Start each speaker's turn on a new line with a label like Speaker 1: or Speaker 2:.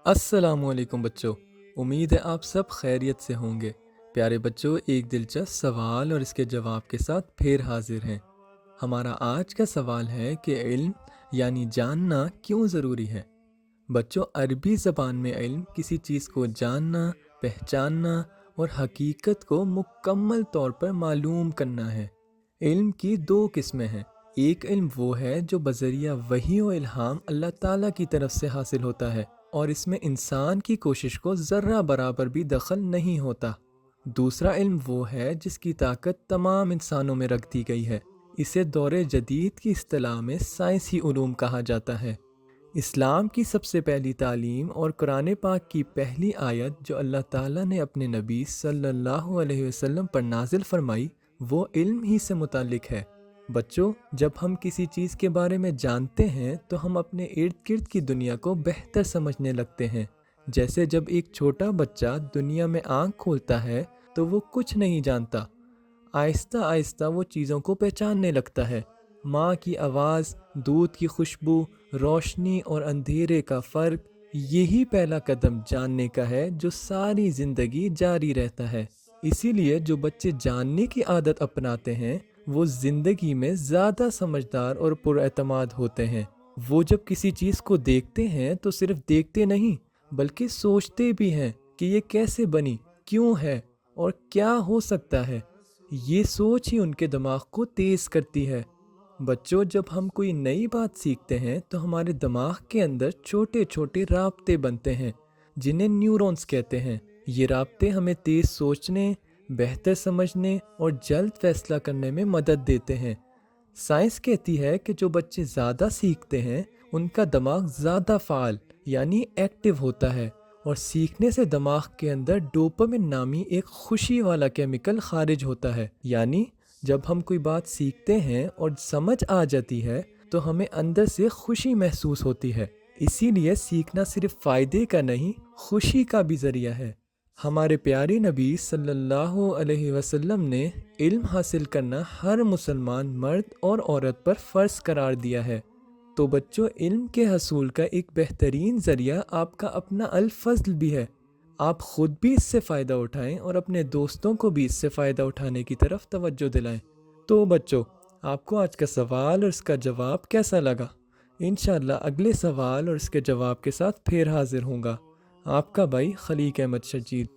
Speaker 1: السلام علیکم بچوں، امید ہے آپ سب خیریت سے ہوں گے۔ پیارے بچوں، ایک دلچسپ سوال اور اس کے جواب کے ساتھ پھر حاضر ہیں۔ ہمارا آج کا سوال ہے کہ علم یعنی جاننا کیوں ضروری ہے؟ بچوں، عربی زبان میں علم کسی چیز کو جاننا، پہچاننا اور حقیقت کو مکمل طور پر معلوم کرنا ہے۔ علم کی دو قسمیں ہیں۔ ایک علم وہ ہے جو بذریعہ وحی و الہام اللہ تعالیٰ کی طرف سے حاصل ہوتا ہے اور اس میں انسان کی کوشش کو ذرہ برابر بھی دخل نہیں ہوتا۔ دوسرا علم وہ ہے جس کی طاقت تمام انسانوں میں رکھ دی گئی ہے۔ اسے دور جدید کی اصطلاح میں سائنسی علوم کہا جاتا ہے۔ اسلام کی سب سے پہلی تعلیم اور قرآن پاک کی پہلی آیت جو اللہ تعالیٰ نے اپنے نبی صلی اللہ علیہ وسلم پر نازل فرمائی، وہ علم ہی سے متعلق ہے۔ بچوں، جب ہم کسی چیز کے بارے میں جانتے ہیں تو ہم اپنے ارد گرد کی دنیا کو بہتر سمجھنے لگتے ہیں۔ جیسے جب ایک چھوٹا بچہ دنیا میں آنکھ کھولتا ہے تو وہ کچھ نہیں جانتا۔ آہستہ آہستہ وہ چیزوں کو پہچاننے لگتا ہے۔ ماں کی آواز، دودھ کی خوشبو، روشنی اور اندھیرے کا فرق، یہی پہلا قدم جاننے کا ہے جو ساری زندگی جاری رہتا ہے۔ اسی لیے جو بچے جاننے کی عادت اپناتے ہیں وہ زندگی میں زیادہ سمجھدار اور پر اعتماد ہوتے ہیں۔ وہ جب کسی چیز کو دیکھتے ہیں تو صرف دیکھتے نہیں بلکہ سوچتے بھی ہیں کہ یہ کیسے بنی، کیوں ہے اور کیا ہو سکتا ہے۔ یہ سوچ ہی ان کے دماغ کو تیز کرتی ہے۔ بچوں، جب ہم کوئی نئی بات سیکھتے ہیں تو ہمارے دماغ کے اندر چھوٹے چھوٹے رابطے بنتے ہیں جنہیں نیورونز کہتے ہیں۔ یہ رابطے ہمیں تیز سوچنے، بہتر سمجھنے اور جلد فیصلہ کرنے میں مدد دیتے ہیں۔ سائنس کہتی ہے کہ جو بچے زیادہ سیکھتے ہیں ان کا دماغ زیادہ فعال یعنی ایکٹیو ہوتا ہے، اور سیکھنے سے دماغ کے اندر ڈوپامن نامی ایک خوشی والا کیمیکل خارج ہوتا ہے۔ یعنی جب ہم کوئی بات سیکھتے ہیں اور سمجھ آ جاتی ہے تو ہمیں اندر سے خوشی محسوس ہوتی ہے۔ اسی لیے سیکھنا صرف فائدے کا نہیں، خوشی کا بھی ذریعہ ہے۔ ہمارے پیارے نبی صلی اللہ علیہ وسلم نے علم حاصل کرنا ہر مسلمان مرد اور عورت پر فرض قرار دیا ہے۔ تو بچوں، علم کے حصول کا ایک بہترین ذریعہ آپ کا اپنا الفضل بھی ہے۔ آپ خود بھی اس سے فائدہ اٹھائیں اور اپنے دوستوں کو بھی اس سے فائدہ اٹھانے کی طرف توجہ دلائیں۔ تو بچوں، آپ کو آج کا سوال اور اس کا جواب کیسا لگا؟ انشاءاللہ اگلے سوال اور اس کے جواب کے ساتھ پھر حاضر ہوں گا۔ آپ کا بھائی خلیق احمد شجید۔